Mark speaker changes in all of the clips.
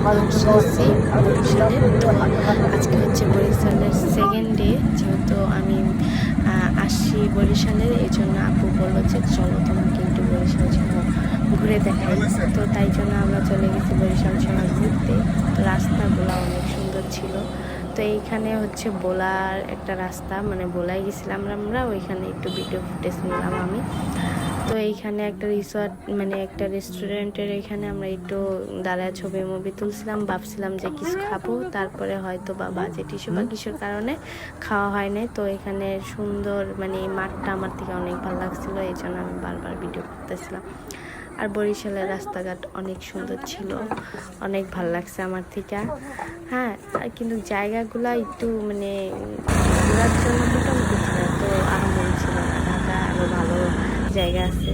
Speaker 1: আসছি বরিশালে। তো আজকে হচ্ছে বরিশালের সেকেন্ড ডে, যেহেতু আমি আসছি বরিশালের, এই জন্য আপু বললো যে চলো তোমাকে একটু বরিশাল শহর ঘুরে দেখাই। তো তাই জন্য আমরা চলে গেছি বরিশাল শহর ঘুরতে। তো রাস্তাগুলো অনেক সুন্দর ছিল। তো এইখানে হচ্ছে বোলার একটা রাস্তা, মানে বোলাই গেছিলাম আমরা, ওইখানে একটু ভিডিও ফুটেজ নিলাম আমি। তো এইখানে একটা রিসর্ট, মানে একটা রেস্টুরেন্টের এখানে আমরা একটু দাঁড়ায় ছবি মুভি তুলছিলাম। ভাবছিলাম যে কিছু খাবো, তারপরে হয়তো বা বাজেট ইস্যু বা কিছুর কারণে খাওয়া হয় নাই। তো এখানে সুন্দর, মানে এই মাঠটা আমার থেকে অনেক ভালো লাগছিলো, এই জন্য আমি বারবার ভিডিও করতেছিলাম। আর বরিশালের রাস্তাঘাট অনেক সুন্দর ছিল, অনেক ভালো লাগছে আমার থেকে। হ্যাঁ, কিন্তু জায়গাগুলো একটু মানে ঘোরার জন্য মোটামুটি ছিল, তো আহামরি ছিল না। ঢাকা আরও ভালো জায়গা আছে,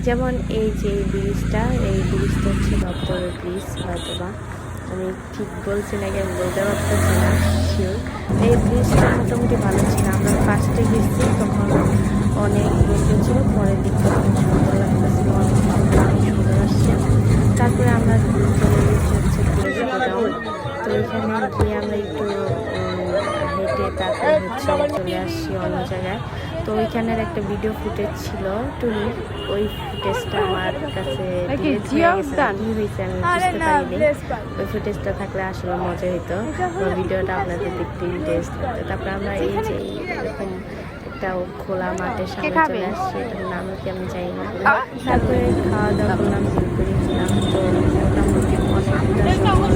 Speaker 1: যেমন এই যে ব্রিজটা, এই ব্রিজটা হচ্ছে দপ্তরের ব্রিজ, হয়তো বা আমি ঠিক বলছি না, কেন বলতে পারতেছি না শিওর। এই ব্রিজটা মোটামুটি ভালো ছিল। আমরা ফার্স্টে গেছি তখন অনেক রোদ ছিল, পরের দিকটা খুব সুন্দর লাগতেছিল, অনেক সুন্দর আসছে। তারপরে আমরা চলে গেছি হচ্ছে তুলসী গ্রাউন্ড। তো এখানে গিয়ে আমরা একটু হেঁটে তারপরে হচ্ছে চলে আসছি অন্য জায়গায়। তো ওইখানের একটা ভিডিও ফুটেজ ছিল টুরির, ওই ফুটেজটা আমার কাছে ডিলিট হয়ে গেছে, কি হয়েছে আমি বুঝতে পারিনি। ওই ফুটেজটা থাকলে আসলে মজা হইতো, ভিডিওটা আপনাদের দেখতে ইন্টারেস্ট লাগতো। তারপরে আমরা এই যে এরকম একটা খোলা মাঠের সামনে চলে আসছি, এটার নাম কি আমি জানি না। তারপরে খাওয়া দাওয়া করলাম, বিল করেছিলাম। তো মোটামুটি অনেকটা সময়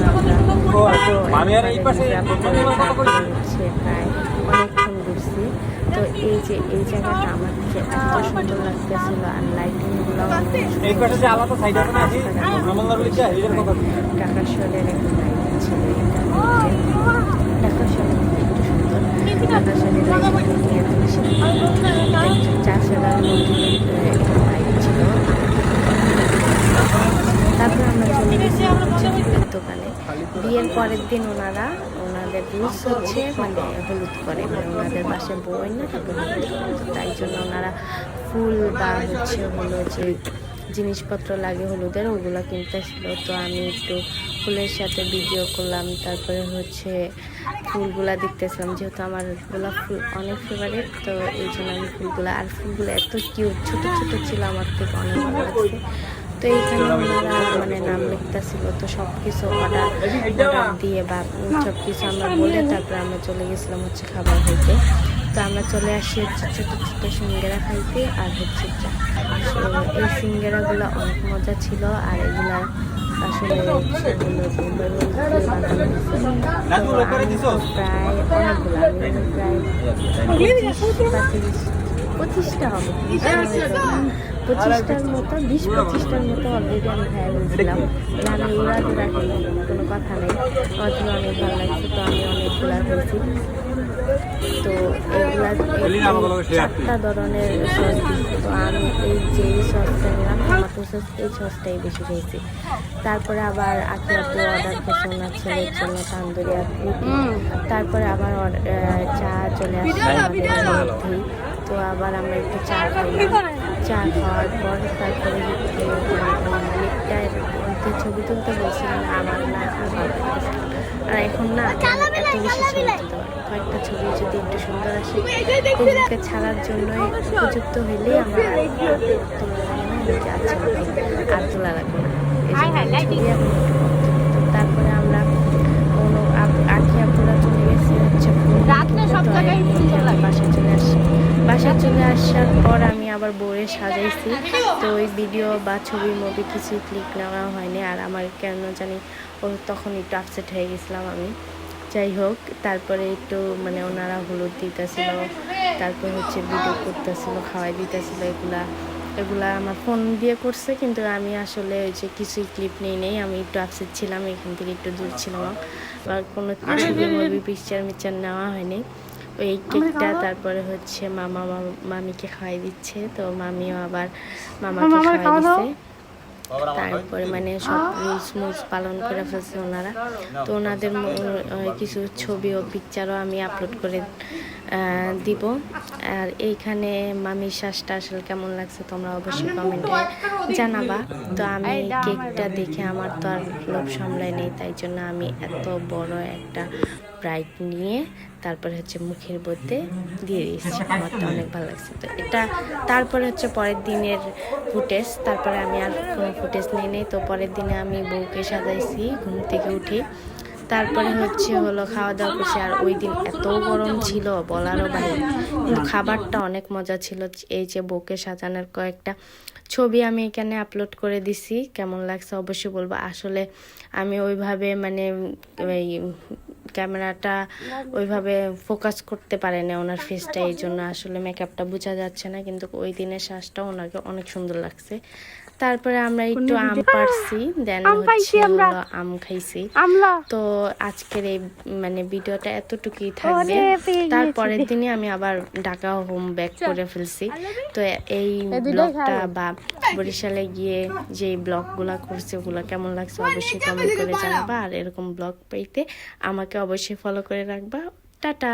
Speaker 1: আমরা হচ্ছে প্রায় অনেকক্ষণ ঘুরছি। তো এই যে এই জায়গাটা আমার কাছে এত সুন্দর লাগতেছিল, আর লাইটিংগুলো ঢাকা শহরের একটা লাইটিং ছিল, ঢাকা শহরের একটু সুন্দর। ঢাকা শহরের লাইটিং এত বেশি চাষেরার মধ্যে একটা লাইট ছিল। তারপর আমরা চলে গেছি হচ্ছে ফুলের দোকানে। বিয়ের পরের দিন ওনাদের রুলস হচ্ছে মানে হলুদ করে, মানে ওনাদের বাসায় বই না, তারপর হলুদ করে। তো তাই জন্য ওনারা ফুল বা হচ্ছে হলো যে জিনিসপত্র লাগে হলুদের, ওগুলো কিনতেছিল। তো আমি একটু ফুলের সাথে ভিডিও করলাম, তারপরে হচ্ছে ফুলগুলা দেখতেছিলাম, যেহেতু আমার গোলাপ ফুল অনেক ফেভারিট। তো এই জন্য আমি ফুলগুলো এত কিউট, ছোট ছোট ছিল, আমার থেকে অনেক ভালো লাগছে। তো এইখানে ওনারা মানে নাম লিখতেছিল, তো সব কিছু অর্ডার দিয়ে বা সব কিছু আমরা বলে তারপরে আমরা চলে গেছিলাম হচ্ছে খাবার খাইতে। তো আমরা চলে আসি হচ্ছে ছোটো ছোটো সিঙ্গারা খাইতে, আর হচ্ছে চা। এই সিঙ্গারাগুলো অনেক মজা ছিল, আর এগুলা আসলে সেগুলো প্রায় অনেকগুলো, প্রায় 25টা হবে, 25টার মতো, 20-25টার মতো অলরেডি আমি খাই বলছিলাম। আমি উড়াতে রাখি, কোনো কথা নেই, আমার জন্য অনেক ভালো লাগছে। তো আমি অনেকগুলা হয়েছি। তো এগুলা 4টা ধরনের সস দিচ্ছি। তো আমি এই যে সসটা নিলাম, টমেটো সস, এই সসটাই বেশি খেয়েছি। তারপরে আবার আপু অর্ডার করছে ওনার ছেলের জন্য তান্দুরি আর রুটি। তারপরে আবার চা চলে আসছে আমাদের মধ্যেই। তো আবার আমরা একটু চা খাইলাম। চা খাওয়ার পর তারপরে মালিকটার মধ্যে ছবি তুলতে বলছিলেন, আমার না আর এখন না এত বেশি ছবি তুলতে পারি, কয়েকটা ছবি যদি একটু সুন্দর আসে ফেসবুকে ছাড়ার জন্যই উপযুক্ত হইলেই আমরা আর তোলা লাগবে না। তারপরে আমরা আখি আপুরা চলে গেছি হচ্ছে বাসায় চলে আসার পর আমি আবার বউরে সাজাইছি। তো ওই ভিডিও বা ছবি মুভি কিছু ক্লিক নেওয়া হয়নি, আর আমার কেন জানি তখন একটু আপসেট হয়ে গেছিলাম আমি। যাই হোক, তারপরে একটু মানে ওনারা হলুদ দিতেছিল, তারপর হচ্ছে ভিডিও করতেছিল, খাওয়াই দিতেছিল। এগুলা আমার ফোন দিয়ে করছে, কিন্তু আমি আসলে ওই যে কিছুই ক্লিপ নেই, আমি একটু আপসেট ছিলাম, এখান থেকে একটু দূর ছিলাম, বা কোনো ছবি মুভি পিকচার নেওয়া হয়নি। ওই কেকটা তারপরে হচ্ছে মামিকে খাওয়াই দিচ্ছে। তো মামিও আবার মামাকে খাওয়াই দিচ্ছে। তারপরে মানে সব রুলস পালন করে ফেলছে ওনারা। তো ওনাদের কিছু ছবি ও পিকচারও আমি আপলোড করে দিব। আর এইখানে মামির শ্বাসটা আসলে কেমন লাগছে তোমরা অবশ্যই কমেন্টে জানাবা। তো আমি কেকটা দেখে আমার তো আর লোভ সামলায় নেই, তাই জন্য আমি এত বড় একটা ব্রাইট নিয়ে তারপরে হচ্ছে মুখের মধ্যে দিয়ে দিয়েছি। আমার তো অনেক ভালো লাগছে। তো এটা তারপরে হচ্ছে পরের দিনের ফুটেজ। তারপরে আমি আর কোনো ফুটেজ নেই। তো পরের দিনে আমি বউকে সাজাইছি ঘুম থেকে উঠে। তারপরে হলো খাওয়া দাওয়া করছি। আর ওই দিন এত গরম ছিল বলারও বাইরে, কিন্তু খাবারটা অনেক মজা ছিল। এই যে বউকে সাজানোর কয়েকটা ছবি আমি এখানে আপলোড করে দিছি, কেমন লাগছে অবশ্যই বলবো। আসলে আমি ওইভাবে মানে ওই ক্যামেরাটা ওইভাবে ফোকাস করতে পারে না ওনার ফেসটা, এই জন্য আসলে মেকআপটা বোঝা যাচ্ছে না, কিন্তু ওই দিনের শ্বাসটা ওনাকে অনেক সুন্দর লাগছে। তারপরে আমরা একটু আম পাড়ছি, দেন হচ্ছে আম খাইছি। তো আজকের এই মানে ভিডিওটা এতটুকুই থাকবে। তারপরের দিনে আমি আবার ঢাকা হোম ব্যাক করে ফেলছি। তো এই ব্লগটা বা বরিশালে গিয়ে যে ব্লগগুলা করছে ওগুলো কেমন লাগছে অবশ্যই কমেন্ট করে জানাবা। আর এরকম ব্লগ পেতে আমাকে অবশ্যই ফলো করে রাখবা। টাটা।